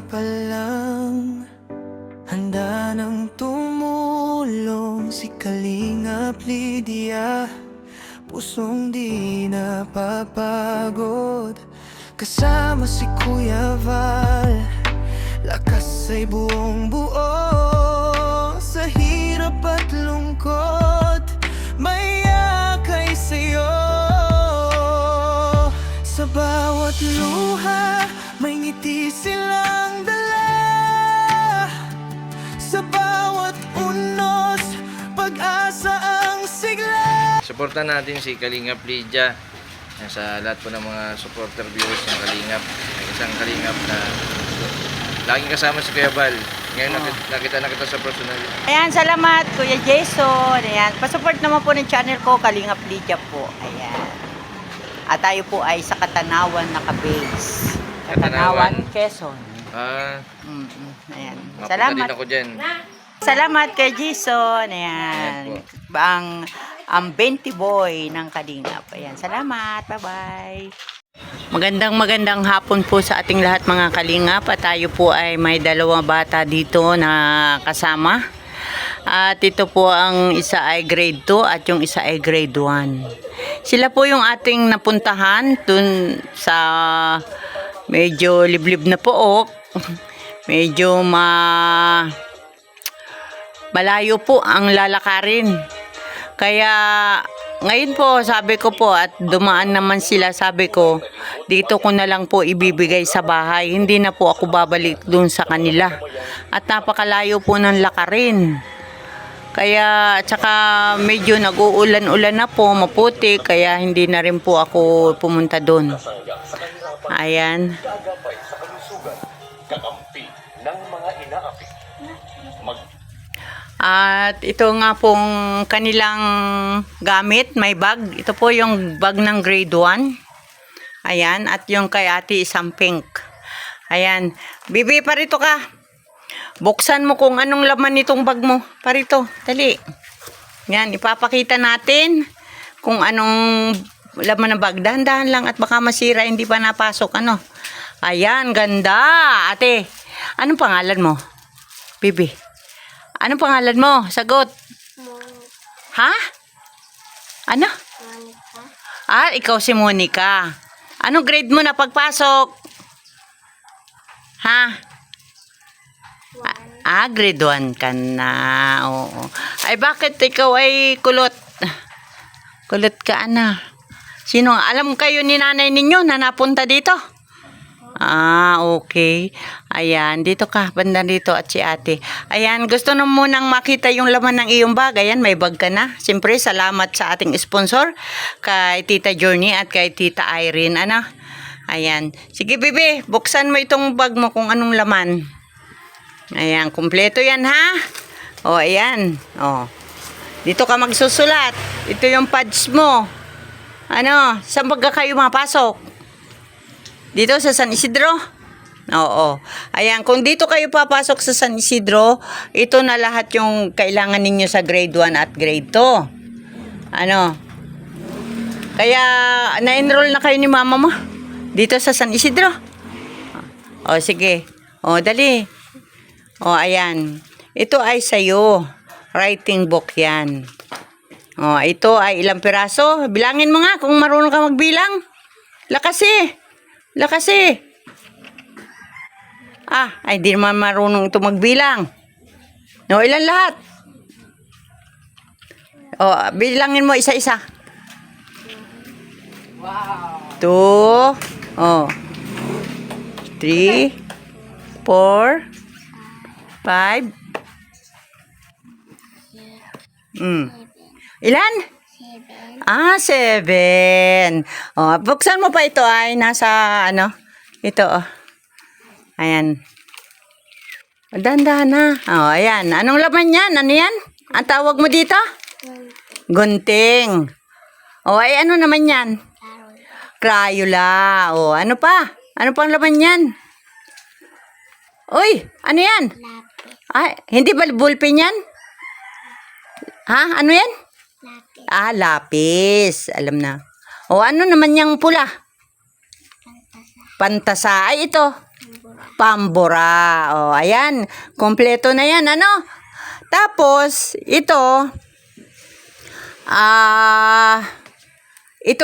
pa lang, handa nang tumulong si Kalingap Lydia. Pusong di napapagod, kasama si Kuya Val. Lakas ay buong buo, sa hirap at lungkot may yakay sa'yo. Sa bawat luha may ngiti silang dala, sa bawat unos pag-asa ang sigla. Suportan natin si Kalingap Lydia sa lahat po ng mga supporter viewers ng Kalingap. May isang Kalingap na laging kasama si Kuya Val. Ngayon nakita na kita sa personal. Ayan, salamat Kuya Jason. Ayan, pasupport naman po ng channel ko, Kalingap Lydia po. Ayan. At tayo po ay sa Katanawan naka-base. Katanawan, Quezon. Ayan. Mapunta Salamat. din ako dyan. Salamat kay Jason. Ayan. Ayan Ang 20 boy ng Kalingap. Ayan. Salamat. Bye-bye. Magandang hapon po sa ating lahat mga Kalingap. At tayo po ay may dalawang bata dito na kasama. At ito po ang isa ay grade 2 at yung isa ay grade 1. Sila po yung ating napuntahan dun sa medyo liblib na pook. Medyo malayo po ang lalakarin. Kaya ngayon po sabi ko po at dumaan naman sila, sabi ko dito ko na lang po ibibigay sa bahay. Hindi na po ako babalik dun sa kanila. At napakalayo po ng lakarin. Kaya tsaka medyo nag-uulan-ulan na po, maputi, kaya hindi na rin po ako pumunta doon. Ayan. At ito nga pong kanilang gamit, may bag. Ito po yung bag ng grade 1. Ayan, at yung kay ate isang pink. Ayan. Bibi, parito ka. Buksan mo kung anong laman nitong bag mo. Parito, dali. Yan, ipapakita natin kung anong laman ng bag. Dahan-dahan lang at baka masira, hindi pa napasok. Ano? Ayan, ganda. Ate, anong pangalan mo? Bibi. Anong pangalan mo? Sagot. Ha? Ano? Ah, ikaw si Monica. Anong grade mo na pagpasok? Ha? Grade 1 ka na. Oo. Ay, bakit ikaw ay kulot? Kulot ka na. Sino? Alam kayo ni nanay ninyo na napunta dito? Okay. Ayan, dito ka. Banda dito at si ate. Ayan, gusto na munang makita yung laman ng iyong bag. Ayan, may bag ka na. Siyempre, salamat sa ating sponsor. Kay Tita Journey at kay Tita Irene. Ano? Ayan. Sige, Bibi. Buksan mo itong bag mo kung anong laman. Ayan, kumpleto yan ha. Ayan. Dito ka magsusulat. Ito yung pads mo. Ano, saan ba kayo mapasok? Dito sa San Isidro? Oo. Ayan, kung dito kayo papasok sa San Isidro, ito na lahat yung kailangan ninyo sa grade 1 at grade 2. Ano? Kaya, na-enroll na kayo ni mama mo? Dito sa San Isidro? Sige. Dali. Ayan. Ito ay sa'yo. Writing book yan. Ito ay ilang piraso. Bilangin mo nga kung marunong ka magbilang. Lakas eh. Ay di naman marunong ito magbilang. Ilan lahat? Bilangin mo isa-isa. 2, 3, 4, 5. Ilan? 7. Buksan mo pa ito ay nasa ano? Ito Ayan. Dahan-dahan na. Ayan. Anong laman yan? Ano yan? Ang tawag mo dito? Gunting. Ay ano naman yan? Crayola. Ano pa? Ano pang laman yan? Uy, ano yan? Hindi ba ballpen yan? Ha? Ano yan? Lapis. Alam na. Ano naman yung pula? Pantasa. Ay, ito. Pambura. O, ayan. Kompleto na yan, ano? Tapos, ito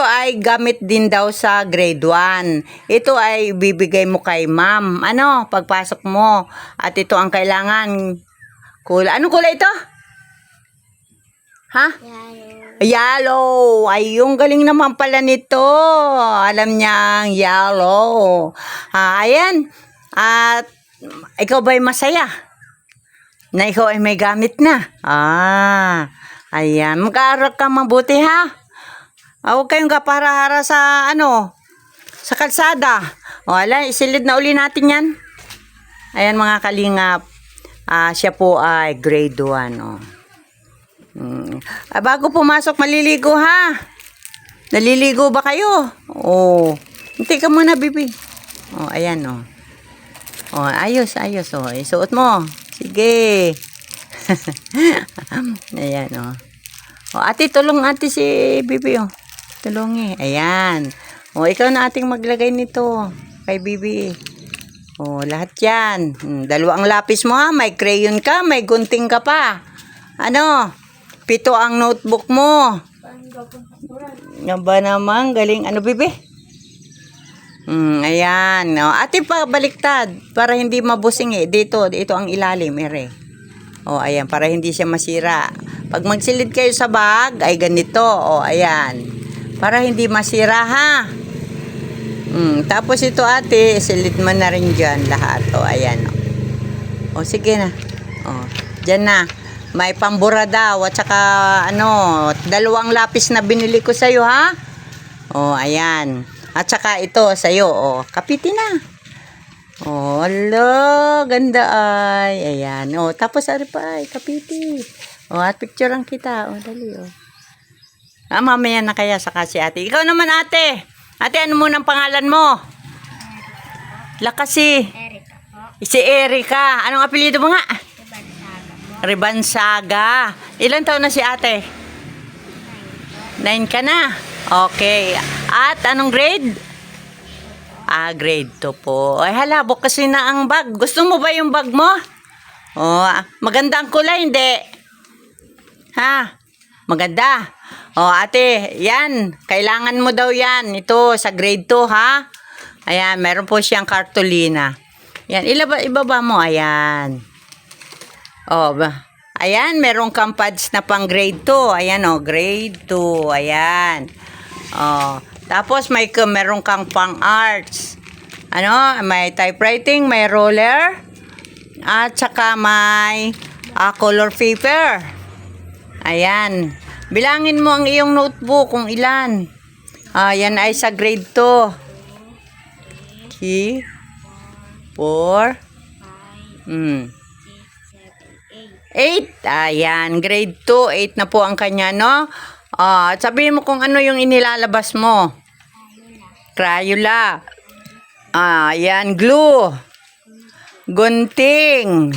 ay gamit din daw sa grade 1. Ito ay bibigay mo kay ma'am. Ano? Pagpasok mo. At ito ang kailangan. Kulay. Anong kulay ito? Ha? Yellow. Ay, yung galing naman pala nito. Alam niya ang yellow. Ayan. At ikaw ba'y masaya? Na ikaw ay may gamit na. Ayan. Mag-aaral ka mabuti, ha? Huwag kayong kapara-hara sa sa kalsada. Wala, isilid na uli natin yan. Ayan mga kalingap. Siya po ay grade 1. Bago pumasok, maliligo ha. Naliligo ba kayo? Hindi ka muna, bibi. Ayan ayos. Isuot mo. Sige. Ayan ate, tulong ate si bibi Tulungi. Ayan. Ikaw na ating maglagay nito kay bibi. Lahat yan. 2 lapis mo ha. May crayon ka, may gunting ka pa. 7 ang notebook mo. Nga ba naman? Galing. Bibi? Ayan. Ate pa baliktad para hindi mabusing Dito ang ilalim. Ayan. Para hindi siya masira. Pag magsilid kayo sa bag, ay ganito. Ayan. Para hindi masira, ha? Tapos ito, ate, silid mo na rin dyan lahat. Ayan. Sige na. Dyan na. May pambura daw. At saka, 2 lapis na binili ko sa'yo, ha? Ayan. At saka ito, sa'yo. Kapiti na. Alo, ganda ay. Ayan. Tapos, ari pa ay, kapiti. At picturean kita. Dali, mamaya na kaya saka si ate. Ikaw naman, ate. Ate, ano muna ang pangalan mo? Lakasi. Erika po. Si Erika. Anong apelyido mo nga? Ribansaga po. Ribansaga. Ilan taon na si ate? 9 ka na. Okay. At anong grade? Grade 2 po. Ay, halabok kasi na ang bag. Gusto mo ba yung bag mo? Maganda ang kulay, hindi? Ha? Maganda. Ate, yan. Kailangan mo daw yan. Ito, sa grade 2, ha? Ayan, meron po siyang kartolina. Yan, ibaba mo. Ayan. Ayan, meron kang pads na pang grade 2. Ayan, grade 2. Ayan. Tapos, meron kang pang arts. May typewriting, may roller. At saka may color paper. Ayan. Bilangin mo ang iyong notebook kung ilan. Yan ay sa grade 2. 3, 4, 8. Ayan, grade 2. 8 na po ang kanya, no? Sabihin mo kung ano yung inilalabas mo. Crayola. Ayan, glue. Gunting.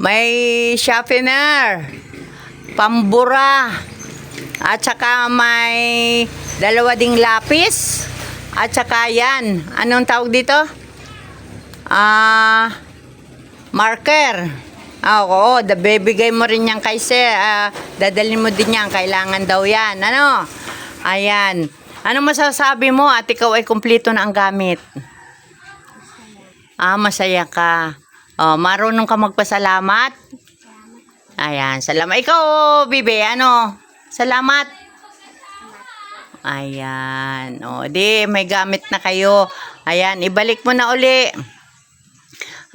May sharpener. Pambura. At saka may 2 ding lapis. At saka yan. Anong tawag dito? Marker. Bibigay mo rin yan kay sir. Dadalhin mo din yan. Kailangan daw yan. Ayan. Anong masasabi mo at ikaw ay kumpleto na ang gamit? Masaya ka. Marunong ka magpasalamat? Ayan, salamat. Ikaw, bibi, salamat. Ayan. May gamit na kayo. Ayan, ibalik mo na uli.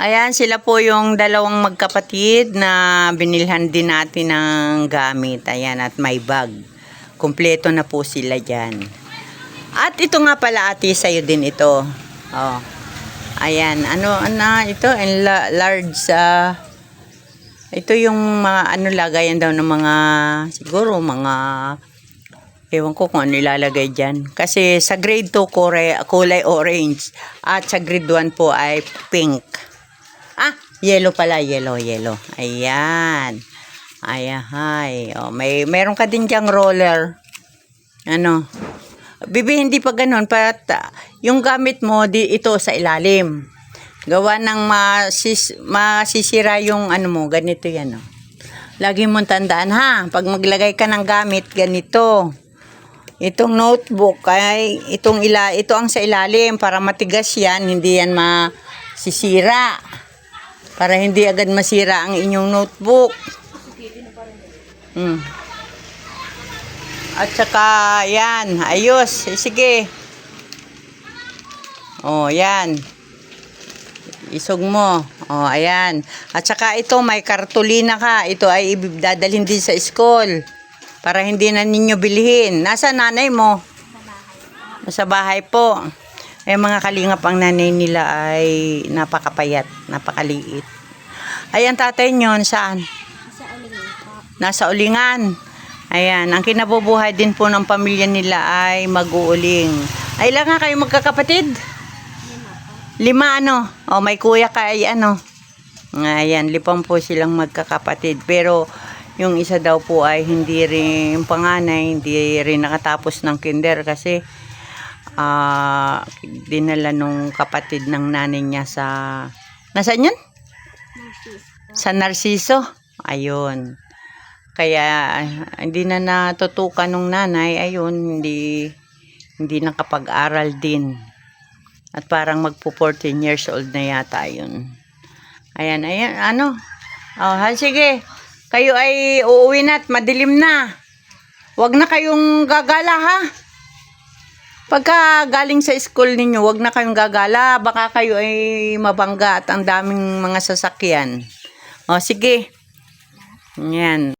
Ayan, sila po yung 2 magkapatid na binilhan din natin ng gamit. Ayan, at may bag. Kumpleto na po sila dyan. At ito nga pala, ate, sa'yo din ito. Ayan, ito? Large, ito yung mga lagayan daw ng mga, siguro mga, ewan ko kung ano ilalagay dyan. Kasi sa grade 2 kulay orange. At sa grade 1 po ay pink. Yellow pala, yellow. Ayan. Meron ka din dyang roller. Bibi, hindi pa ganun. Yung gamit mo, ito sa ilalim. Gawa ng masisira yung ano mo, ganito yan. Oh. Lagi mong tandaan ha, pag maglagay ka ng gamit, ganito. Itong notebook, ito ang sa ilalim, para matigas yan, hindi yan masisira. Para hindi agad masira ang inyong notebook. At saka, yan, ayos, sige. Oh, yan. Isog mo. Oh, ayan. At saka ito, may kartulina ka. Ito ay dadalhin din sa school. Para hindi na ninyo bilhin. Nasa nanay mo? Sa bahay po. Eh, mga kalingap, ang nanay nila ay napakapayat, napakaliit. Ayan, tatay nyo, saan? Nasa ulingan. Ayan, ang kinabubuhay din po ng pamilya nila ay mag-uuling. Ay, lang nga kayo magkakapatid? 5 ano? O, may kuya ka ay ano? Ayan, 5 po silang magkakapatid. Pero, yung isa daw po ay hindi rin, yung panganay, hindi rin nakatapos ng kinder kasi dinala nung kapatid ng nanay niya sa, nasaan yun? Sa Narciso. Ayun. Kaya, hindi na natutukan nung nanay, ayun, hindi nakapag-aral din. At parang magpo 14 years old na yata yun. Ayan, ano? Oh, sige. Kayo ay uuwi na at madilim na. Huwag na kayong gagala ha. Pagka galing sa school ninyo, huwag na kayong gagala. Baka kayo ay mabangga at ang daming mga sasakyan. O, sige. Yan.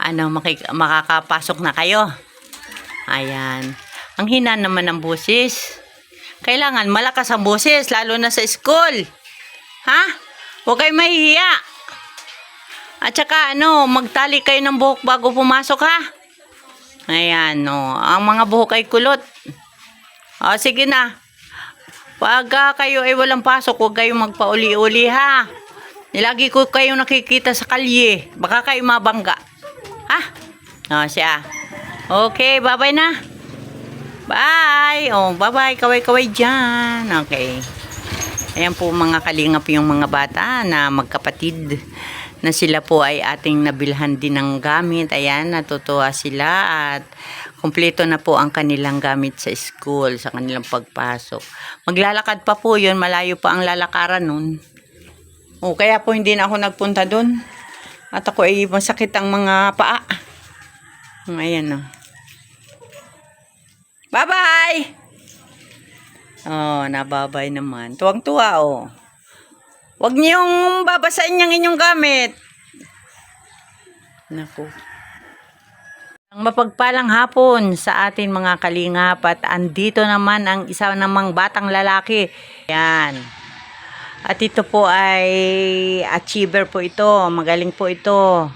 Ano, makakapasok na kayo? Ayan. Ang hina naman ng boses. Kailangan malakas ang boses, lalo na sa school. Ha? Huwag kayo mahihiya. At saka, magtali kayo ng buhok bago pumasok, ha? Ayan, ang mga buhok ay kulot. O, sige na. Pag kayo ay walang pasok, huwag kayong magpauli-uli, ha? Lagi ko kayo nakikita sa kalye. Baka kayo mabangga. Ha? O, siya. Okay, bye-bye na. Bye! Oh, bye-bye. Kaway-kaway dyan. Okay. Ayan po mga kalingap yung mga bata na magkapatid na sila po ay ating nabilhan din ng gamit. Ayan, natutuwa sila at kumpleto na po ang kanilang gamit sa school, sa kanilang pagpasok. Maglalakad pa po yun. Malayo pa ang lalakaran nun. Oh, kaya po hindi na ako nagpunta dun. At ako ay masakit ang mga paa. Ayan o. Bye-bye! Oh, nababay naman. Tuwang-tuwa oh. Huwag niyong babasahin yung inyong gamit. Naku. Ang mapagpalang hapon sa atin mga kalingap at andito naman ang isa namang batang lalaki. Yan. At ito po ay achiever po ito. Magaling po ito.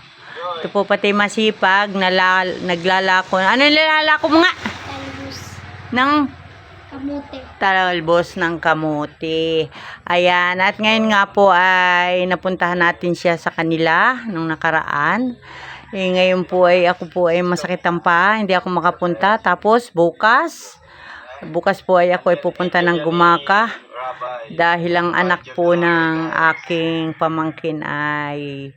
Ito po pati masipag. Naglalako. Ano yung lalako mo nga? Talbos ng kamuti. Ayan. At ngayon nga po ay napuntahan natin siya sa kanila nung nakaraan. Ngayon po ay ako po ay masakit ang paa. Hindi ako makapunta. Tapos bukas po ay ako ay pupunta ng Gumaka. Dahil ang anak po ng aking pamangkin ay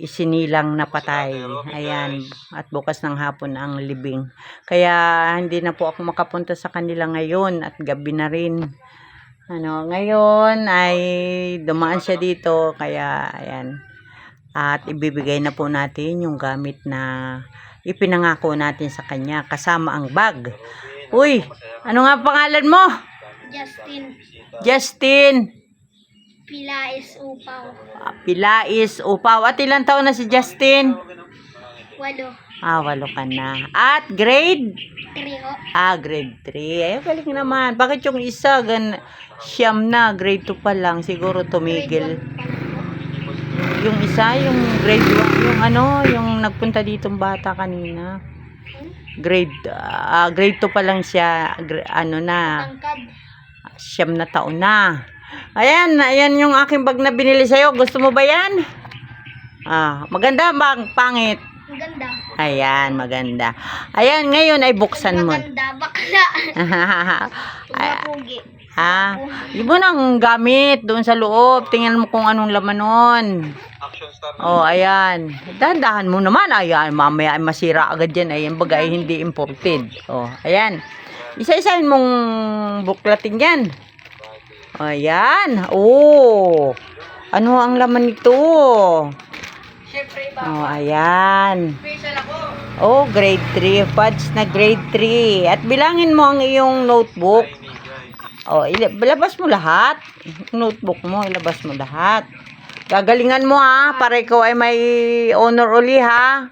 isinilang na patay. Ayan. At bukas ng hapon ang libing. Kaya hindi na po ako makapunta sa kanila ngayon at gabi na rin. Ngayon ay dumaan siya dito. Kaya ayan. At ibibigay na po natin yung gamit na ipinangako natin sa kanya kasama ang bag. Uy, ano nga pangalan mo? Justin. Pilais Upaw. Pilais Upaw. At ilang taon na si Justin? 8. 8 ka na. At grade? 3 ho. Grade 3. Ay, galing naman. Bakit yung isa, siyam na, grade 2 pa lang, siguro tumigil. Yung isa, yung grade 1, yung nagpunta ditong bata kanina. Grade 2 pa lang siya, Tangkad. siyam na taon na. Ayan yung aking bag na binili sa'yo. Gusto mo ba yan? Maganda bang pangit? Maganda. Ayan, maganda. Ayan, ngayon ay buksan mo. Maganda. Bakla. Pugi. Yun mo nang gamit doon sa loob. Tingnan mo kung anong laman nun. Ayan. Dahan-dahan mo naman. Ayan, mamaya ay masira agad yan. Ayan, bagay hindi imported. Ayan. Isa-isahin mong buklatin yan. Ayan. Ano ang laman nito? Ayan. Grade 3. Pads na grade 3. At bilangin mo ang iyong notebook. Ilabas mo lahat. Notebook mo, ilabas mo lahat. Gagalingan mo para ikaw ay may honor uli 2.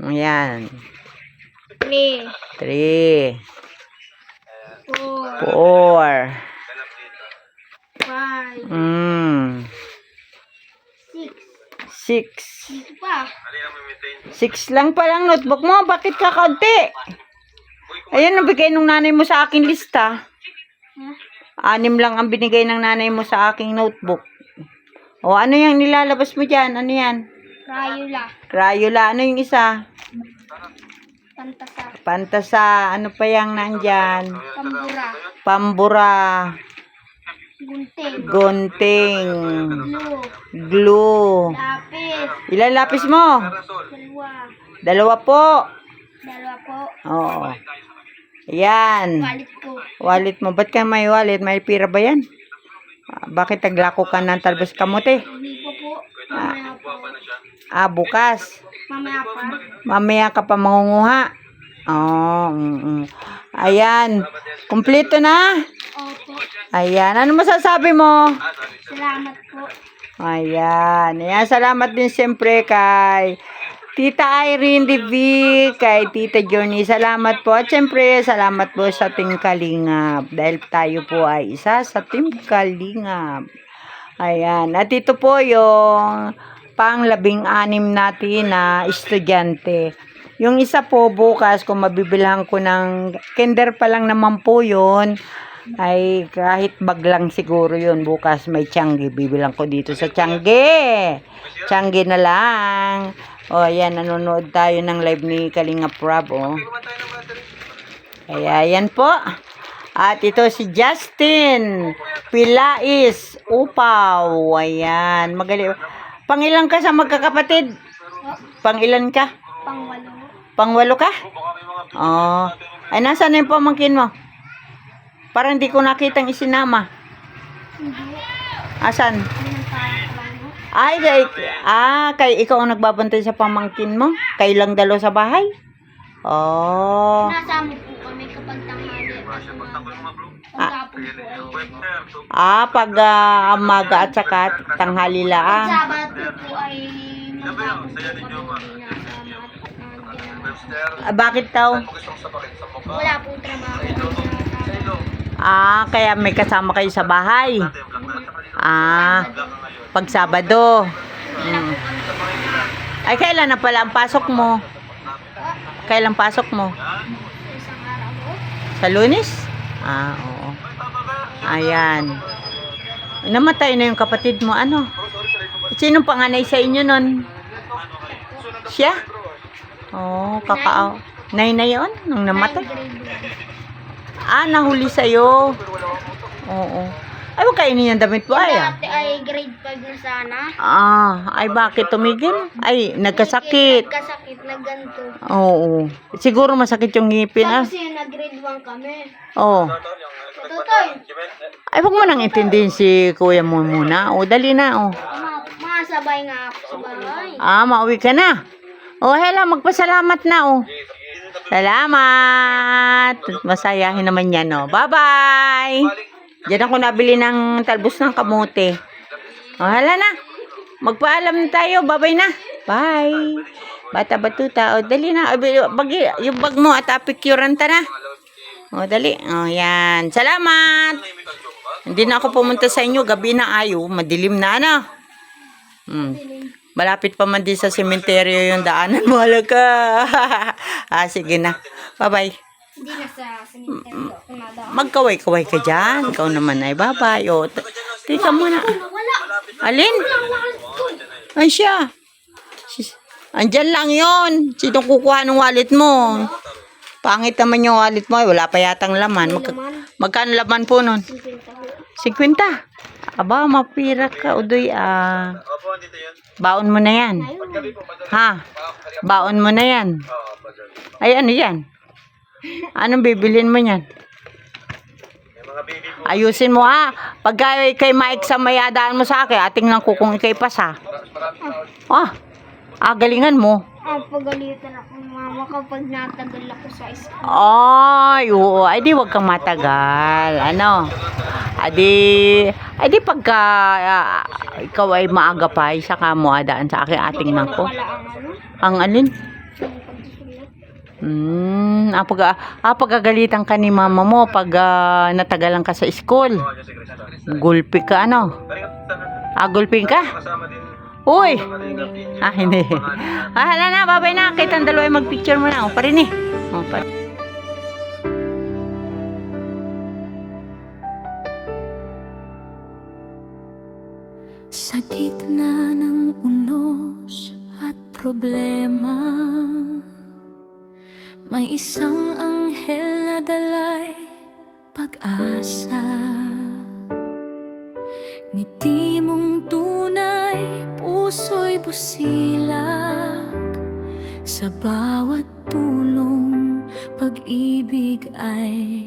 Ayan. 3. 3. 4. 4. 5. 6. 6. Dito pa. 6 lang palang notebook mo. Bakit kakaunti? Ayan, nabigay nung nanay mo sa aking lista. 6 lang ang binigay ng nanay mo sa aking notebook. Ano yung nilalabas mo dyan? Ano yan? Crayola. Ano yung isa? Pantasa. Ano pa yung nandyan? Pambura. Gunting. Glue. Lapis. Ilan lapis mo? 2 po. 2 po. Oo. Ayan. Wallet ko. Wallet mo. Ba't ka may wallet? May pira ba yan? Bakit naglako ka ng talbos kamote? Hindi po po. Mamaya po. Bukas. Mamaya pa. Mamaya ka pa mangunguha. Ayan. Kumpleto na? Opo. Ayan. Ano masasabi mo? Salamat po. Ayan. Salamat din siyempre kay Tita Irene DV, kay Tita Journey. Salamat po. At siyempre, salamat po sa Team Kalingap. Dahil tayo po ay isa sa Team Kalingap. Ayan. At ito po yung pang-16 natin na estudyante. Yung isa po bukas, kung mabibilhan ko ng kinder pa lang naman po yun, ay kahit bag lang siguro yun. Bukas may Tiangge. Bibilang ko dito sa Tiangge. Tiangge na lang. Ayan, nanonood tayo ng live ni Kalingap Rob. Kaya, ayan po. At ito si Justin Pilais Upaw. Ayan, magaling. Pangilan ka sa magkakapatid? Pangilan ka? Pangwalo ka? Ay, nasaan na yung pamangkin mo? Parang hindi ko nakitang isinama. Asan? Kay ikaw ang nagbabantay sa pamangkin mo? Kayo lang dalawa sa bahay? Nasama po kami kapag tanghali. Pagkapon po ay... Pag amaga at saka tanghali lang. Sabat po ay... Magkapon po kami Bakit daw? Wala pong trabaho. Kaya may kasama kayo sa bahay. Pag Sabado. Ay, kailan na pala ang pasok mo? Kailan pasok mo? Isang araw po. Sa Lunes? Oo. Ayan. Namatay na yung kapatid mo. Ano? Sinong panganay sa inyo nun? Siya? Kakao. Nay na yun? Nung namatay? Nahuli sa'yo. Oo. Ay, huwag kainin yung damit mo. Dati ay grade 5 na sana. Ay bakit tumigil? Ay, nagkasakit. Nagkasakit na ganito. Oo. Siguro masakit yung ngipin, Kasi nag-grade 1 kami. Tutoy. Ay, huwag mo nang intindihin si kuya mo muna. Dali na, Masabay nga ako sa bahay. Mauwi ka na. Hela, magpasalamat na, Salamat. Masayahin naman yan, Bye-bye. Diyan ako nabili ng talbos ng kamote. Hala na. Magpaalam na tayo. Bye-bye na. Bye. Bata batuta. Dali na. Yung bag mo at apikuran ta na. Dali. Yan. Salamat. Hindi na ako pumunta sa inyo. Gabi na ayo. Madilim na, Malapit pa man din sa sementeryo yung daanan mo. Halaga. Sige na. Bye-bye. Hindi na sa cemetery. Magkaway-kaway ka dyan. Ikaw naman ay bye-bye. Tika muna. Wala. Alin? Ay siya. Andyan lang yon. Sino kukuha ng wallet mo? Pangit naman yung wallet mo. Wala pa yatang laman. Magkano laman po nun? 50. Aba, mapira ka, Udoy. Baon mo na yan. Ha? Baon mo na yan. Ay, ano yan? Anong bibilin mo yan? Ayusin mo ha. Pag kay Mike sa mayadaan mo sa akin, ating lang kung ikay pasa. Galingan mo. Pagalitan ako ng mama kapag natagal ako sa school. Ay, oo. Ay, di wag kang matagal. Ano? Ay, di pagka ikaw ay maaga pa, saka mo adaan sa akin ating lang ko. Wala ang ano? Ang alin? Pagagalitan ka ni mama mo pag natagalan ka sa school. Gulpi ka, ano? Gulping ka? Uy! Hindi. Hala na, babay na. Kitang dalawa mag-picture mo na. Pa rin eh. Pa rin. Sa gitna ng unos at problema, may isang anghel na dalay pag-asa. Ngiti mong tunay, puso'y busilak. Sa bawat tulong, pag-ibig ay